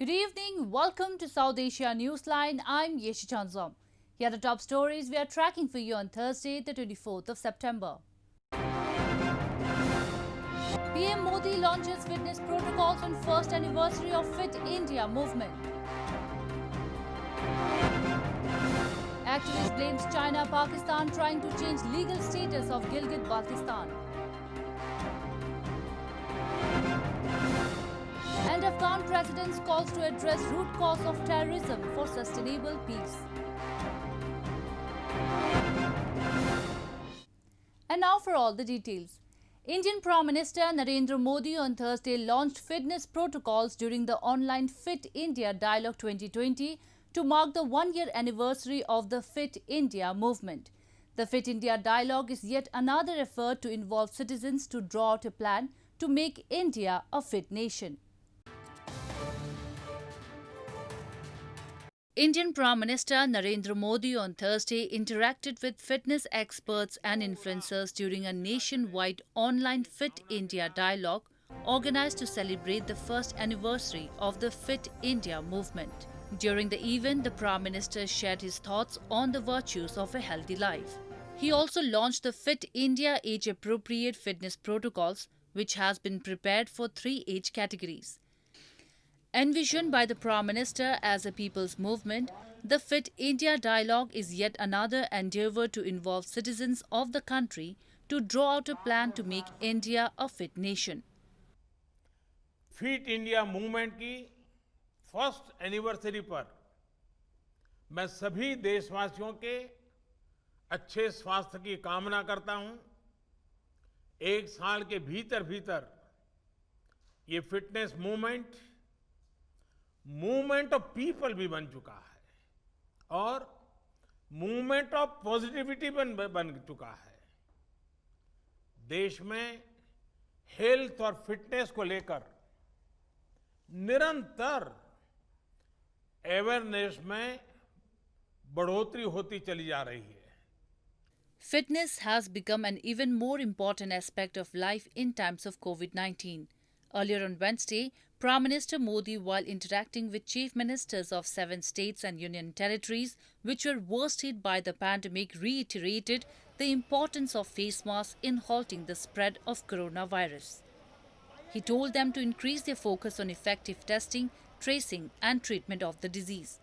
Good evening. Welcome to South Asia Newsline. I'm Asia Newsline. Here are the top stories we are tracking for you on Thursday, the 24th of September. PM Modi launches fitness protocols on first anniversary of Fit India movement. Activist blames China, Pakistan trying to change legal status of Gilgit Baltistan. And Afghan President calls to address root cause of terrorism for sustainable peace. And now for all the details. Indian Prime Minister Narendra Modi on Thursday launched fitness protocols during the online Fit India Dialogue 2020 to mark the one-year anniversary of the Fit India movement. The Fit India Dialogue is yet another effort to involve citizens to draw out a plan to make India a fit nation. Indian Prime Minister Narendra Modi on Thursday interacted with fitness experts and influencers during a nationwide online Fit India Dialogue organized to celebrate the first anniversary of the Fit India movement. During the event, the Prime Minister shared his thoughts on the virtues of a healthy life. He also launched the Fit India Age-Appropriate Fitness Protocols, which has been prepared for 3 age categories. Envisioned by the Prime Minister as a people's movement, the Fit India Dialogue is yet another endeavour to involve citizens of the country to draw out a plan to make India a fit nation. Fit India movement की first anniversary पर मैं सभी देशवासियों के अच्छे स्वास्थ्य की कामना करता हूं। 1 साल के भीतर भीतर ये फिटनेस मूवमेंट ऑफ पीपल भी बन चुका है और मूवमेंट ऑफ पॉजिटिविटी बन चुका है। देश में हेल्थ और फिटनेस को लेकर निरंतर अवेयरनेस में बढ़ोतरी होती चली जा रही है। Fitness has become an even more important aspect of life in times of COVID-19. Earlier on Wednesday, Prime Minister Modi, while interacting with chief ministers of 7 states and union territories which were worst hit by the pandemic, reiterated the importance of face masks in halting the spread of coronavirus. He told them to increase their focus on effective testing, tracing and treatment of the disease.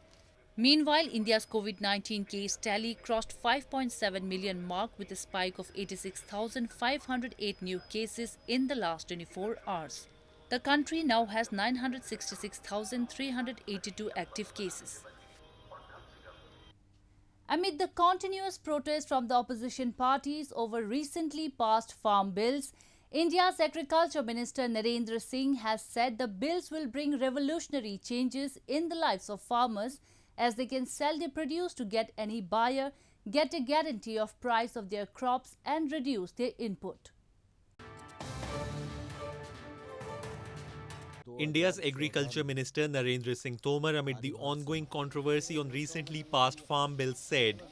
Meanwhile, India's COVID-19 case tally crossed 5.7 million mark with a spike of 86,508 new cases in the last 24 hours. The country now has 966,382 active cases. Amid the continuous protests from the opposition parties over recently passed farm bills, India's Agriculture Minister Narendra Singh has said the bills will bring revolutionary changes in the lives of farmers as they can sell their produce to get any buyer, get a guarantee of price of their crops and reduce their input. India's Agriculture Minister Narendra Singh Tomar, amid the ongoing controversy on recently passed farm bills, said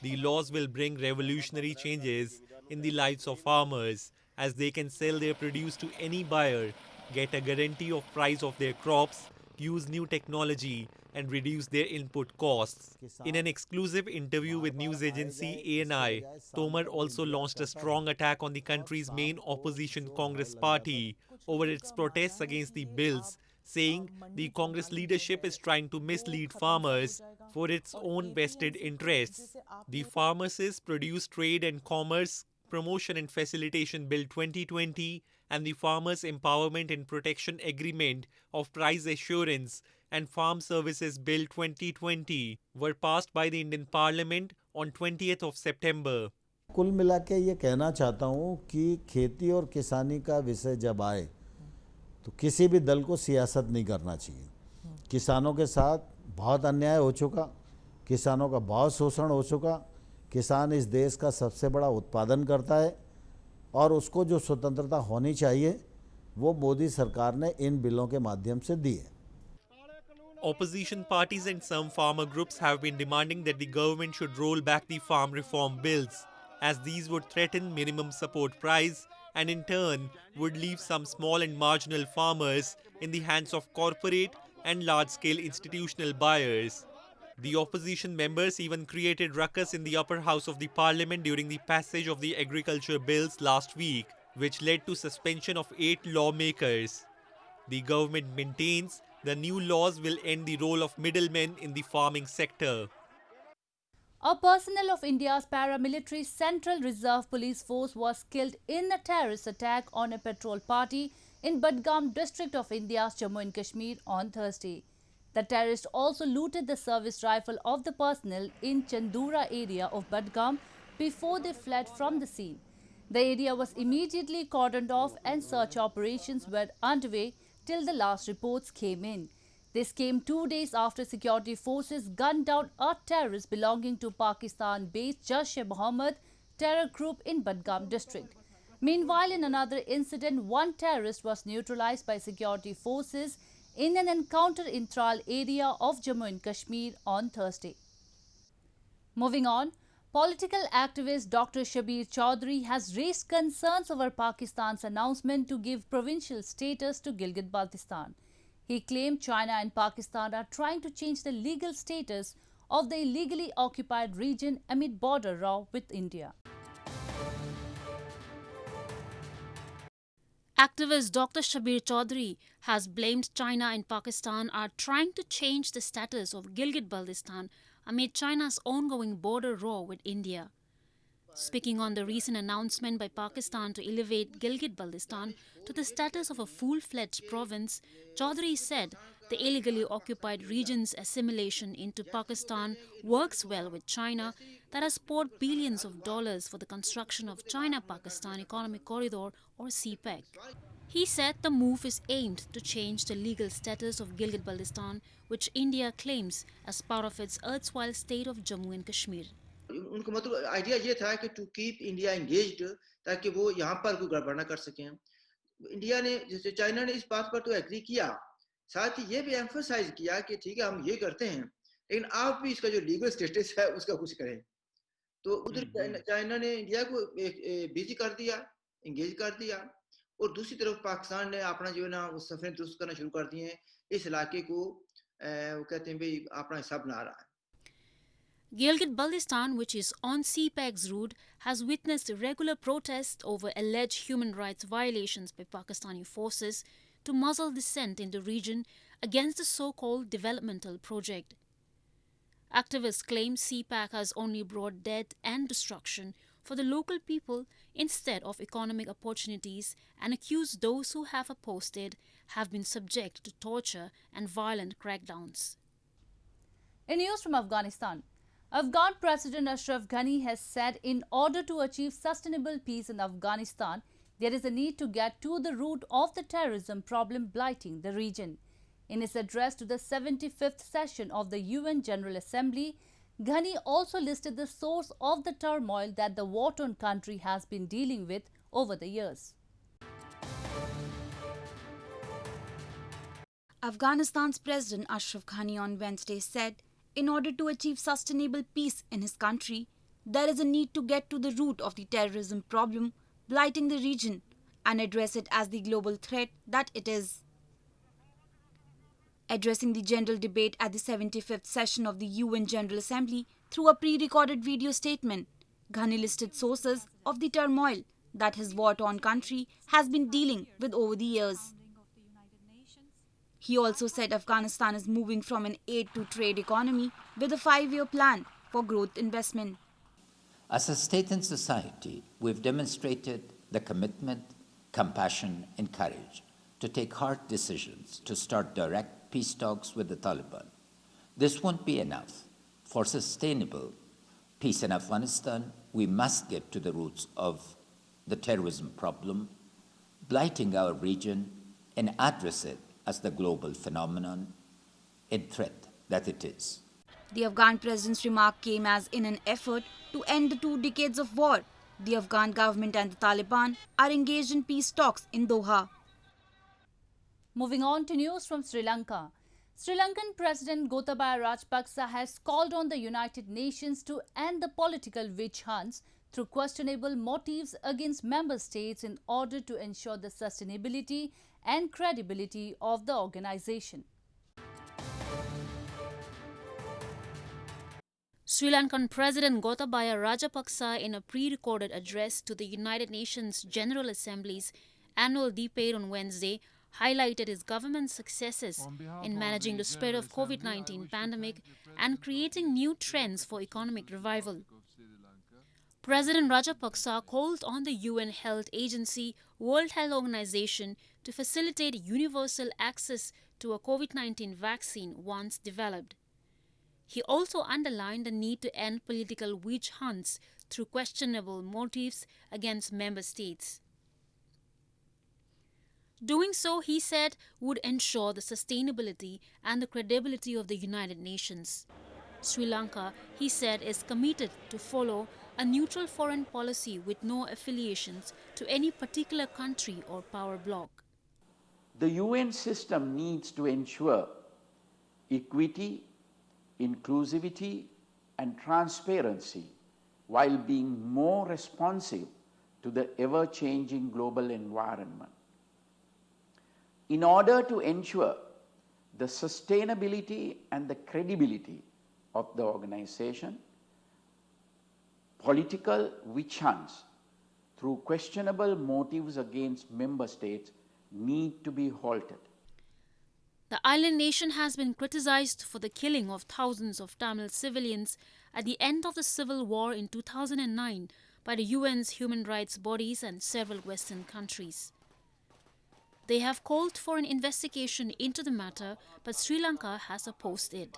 the laws will bring revolutionary changes in the lives of farmers as they can sell their produce to any buyer, get a guarantee of price of their crops, use new technology and reduce their input costs. In an exclusive interview with news agency ANI, Tomar also launched a strong attack on the country's main opposition Congress party over its protests against the bills, saying the Congress leadership is trying to mislead farmers for its own vested interests. The Pharmacists Produce Trade and Commerce Promotion and Facilitation Bill 2020 and the Farmers Empowerment and Protection Agreement of Price Assurance and Farm Services Bill 2020 were passed by the Indian Parliament on 20th of September. कुल मिला के ये कहना चाहता हूँ कि खेती और किसानी का विषय जब आए तो किसी भी दल को सियासत नहीं करना चाहिए। किसानों के साथ बहुत अन्याय हो चुका, किसानों का बहुत शोषण हो चुका। किसान इस देश का सबसे बड़ा उत्पादन करता है और उसको जो स्वतंत्रता होनी चाहिए वो मोदी सरकार ने इन बिलों के माध्यम से दी है। Opposition parties and some farmer groups have been demanding that the government should roll back the farm reform bills, as these would threaten minimum support price and in turn would leave some small and marginal farmers in the hands of corporate and large-scale institutional buyers. The opposition members even created ruckus in the upper house of the parliament during the passage of the agriculture bills last week, which led to suspension of 8 lawmakers. The government maintains the new laws will end the role of middlemen in the farming sector. A personnel of India's paramilitary Central Reserve Police Force was killed in a terrorist attack on a patrol party in Budgam district of India's Jammu and Kashmir on Thursday. The terrorists also looted the service rifle of the personnel in Chadoora area of Budgam before they fled from the scene. The area was immediately cordoned off and search operations were underway till the last reports came in. This came 2 days after security forces gunned down a terrorist belonging to Pakistan-based Jaish-e-Muhammad terror group in Budgam district. Meanwhile, in another incident, one terrorist was neutralised by security forces in an encounter in Tral area of Jammu and Kashmir on Thursday. Moving on, political activist Dr. Shabir Choudhry has raised concerns over Pakistan's announcement to give provincial status to Gilgit Baltistan. He claimed China and Pakistan are trying to change the legal status of the illegally occupied region amid border row with India. Activist Dr. Shabir Choudhry has blamed China and Pakistan are trying to change the status of Gilgit Baltistan amid China's ongoing border war with India. Speaking on the recent announcement by Pakistan to elevate Gilgit Baltistan to the status of a full-fledged province, Choudhry said the illegally occupied region's assimilation into Pakistan works well with China that has poured billions of dollars for the construction of China-Pakistan Economic Corridor or CPEC. He said the move is aimed to change the legal status of Gilgit Baltistan, which India claims as part of its erstwhile state of Jammu and Kashmir. उनको मतलब idea ये था कि to keep India engaged ताकि वो यहाँ पर कोई गड़बड़ ना कर सकें। इंडिया ने जैसे चाइना ने इस बात पर तो एग्री किया, साथ ही ये भी एम्फसाइज किया कि ठीक है हम ये करते हैं लेकिन आप भी इसका जो लीगल स्टेटस है उसका कुछ करें। तो उधर चाइना ने इंडिया को बिजी कर दिया, एंगेज कर दिया, और दूसरी तरफ पाकिस्तान ने अपना जो है ना वो सफरें दुरुस्त करना शुरू कर दिए हैं। इस इलाके को वो कहते हैं भाई अपना हिस्सा बना रहा है। Gilgit Baltistan, which is on CPEC's route, has witnessed regular protests over alleged human rights violations by Pakistani forces to muzzle dissent in the region against the so-called developmental project. Activists claim CPEC has only brought death and destruction for the local people instead of economic opportunities and accuse those who have opposed it have been subject to torture and violent crackdowns. In news from Afghanistan, Afghan President Ashraf Ghani has said in order to achieve sustainable peace in Afghanistan, there is a need to get to the root of the terrorism problem blighting the region. In his address to the 75th session of the UN General Assembly, Ghani also listed the source of the turmoil that the war-torn country has been dealing with over the years. Afghanistan's President Ashraf Ghani on Wednesday said, in order to achieve sustainable peace in his country, there is a need to get to the root of the terrorism problem blighting the region and address it as the global threat that it is. Addressing the general debate at the 75th session of the UN General Assembly through a pre-recorded video statement, Ghani listed sources of the turmoil that his war-torn country has been dealing with over the years. He also said Afghanistan is moving from an aid-to-trade economy with a 5-year plan for growth investment. As a state and society, we've demonstrated the commitment, compassion, and courage to take hard decisions to start direct peace talks with the Taliban. This won't be enough. For sustainable peace in Afghanistan, we must get to the roots of the terrorism problem, blighting our region, and address it as the global phenomenon and threat that it is. The Afghan president's remark came as in an effort to end the 2 decades of war. The Afghan government and the Taliban are engaged in peace talks in Doha. Moving on to news from Sri Lanka. Sri Lankan President Gotabaya Rajapaksa has called on the United Nations to end the political witch hunts through questionable motives against member states in order to ensure the sustainability and credibility of the organization. Sri Lankan President Gotabaya Rajapaksa, in a pre-recorded address to the United Nations General Assembly's annual debate on Wednesday, highlighted his government's successes in managing the spread of COVID-19 pandemic and creating new trends for economic revival. President Rajapaksa called on the UN Health Agency, World Health Organization to facilitate universal access to a COVID-19 vaccine once developed. He also underlined the need to end political witch hunts through questionable motives against member states. Doing so, he said, would ensure the sustainability and the credibility of the United Nations. Sri Lanka, he said, is committed to follow a neutral foreign policy with no affiliations to any particular country or power bloc. The UN system needs to ensure equity, inclusivity and transparency while being more responsive to the ever-changing global environment. In order to ensure the sustainability and the credibility of the organization, political witch hunts through questionable motives against member states need to be halted. The island nation has been criticized for the killing of thousands of Tamil civilians at the end of the civil war in 2009 by the UN's human rights bodies and several Western countries. They have called for an investigation into the matter, but Sri Lanka has opposed it.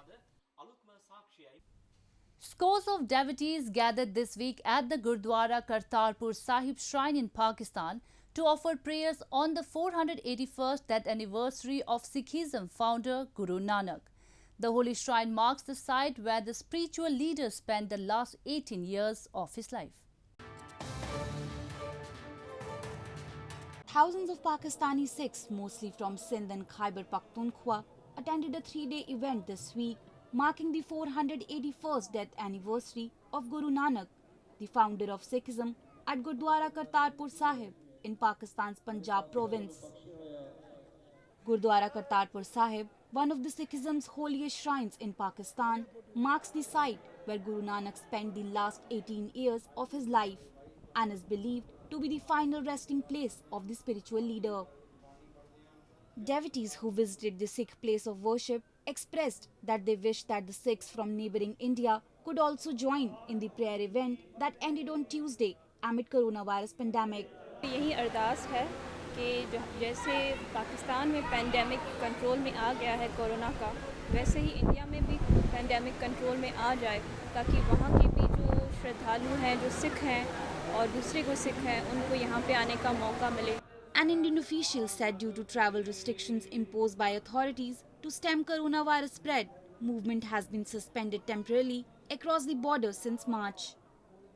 Scores of devotees gathered this week at the Gurdwara Kartarpur Sahib Shrine in Pakistan to offer prayers on the 481st death anniversary of Sikhism founder Guru Nanak. The holy shrine marks the site where the spiritual leader spent the last 18 years of his life. Thousands of Pakistani Sikhs, mostly from Sindh and Khyber Pakhtunkhwa, attended a 3-day event this week marking the 481st death anniversary of Guru Nanak, the founder of Sikhism, at Gurdwara Kartarpur Sahib in Pakistan's Punjab province. Gurdwara Kartarpur Sahib, one of the Sikhism's holiest shrines in Pakistan, marks the site where Guru Nanak spent the last 18 years of his life and is believed to be the final resting place of the spiritual leader. Devotees who visited the Sikh place of worship expressed that they wish that the Sikhs from neighbouring India could also join in the prayer event that ended on Tuesday amid coronavirus pandemic. यही अरदास है कि जैसे पाकिस्तान में pandemic control में आ गया है corona का, वैसे ही इंडिया में भी पैंडेमिक कंट्रोल में आ जाए ताकि वहाँ के भी जो श्रद्धालु हैं, जो सिख हैं और दूसरे को सिख हैं, उनको यहाँ पे आने का मौका मिले. An Indian official said due to travel restrictions imposed by authorities to stem coronavirus spread, movement has been suspended temporarily across the border since March.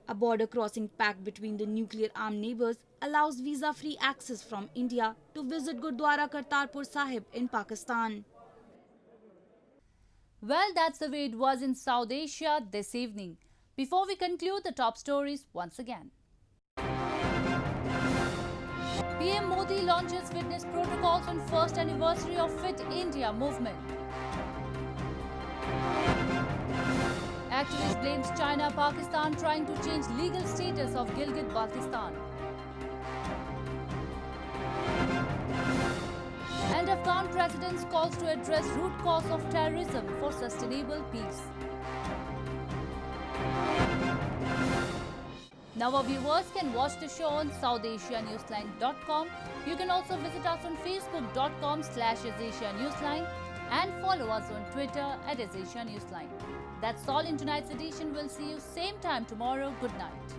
A border crossing pact between the nuclear-armed neighbours allows visa-free access from India to visit Gurdwara Kartarpur Sahib in Pakistan. Well, that's the way it was in South Asia this evening. Before we conclude, the top stories once again. PM Modi launches fitness protocols on first anniversary of Fit India movement. Activist blames China, Pakistan trying to change legal status of Gilgit Baltistan. And Afghan President calls to address root cause of terrorism for sustainable peace. Now our viewers can watch the show on SouthAsiaNewsline.com. You can also visit us on Facebook.com/AsAsiaNewsline and follow us on Twitter @AsAsiaNewsline. That's all in tonight's edition. We'll see you same time tomorrow. Good night.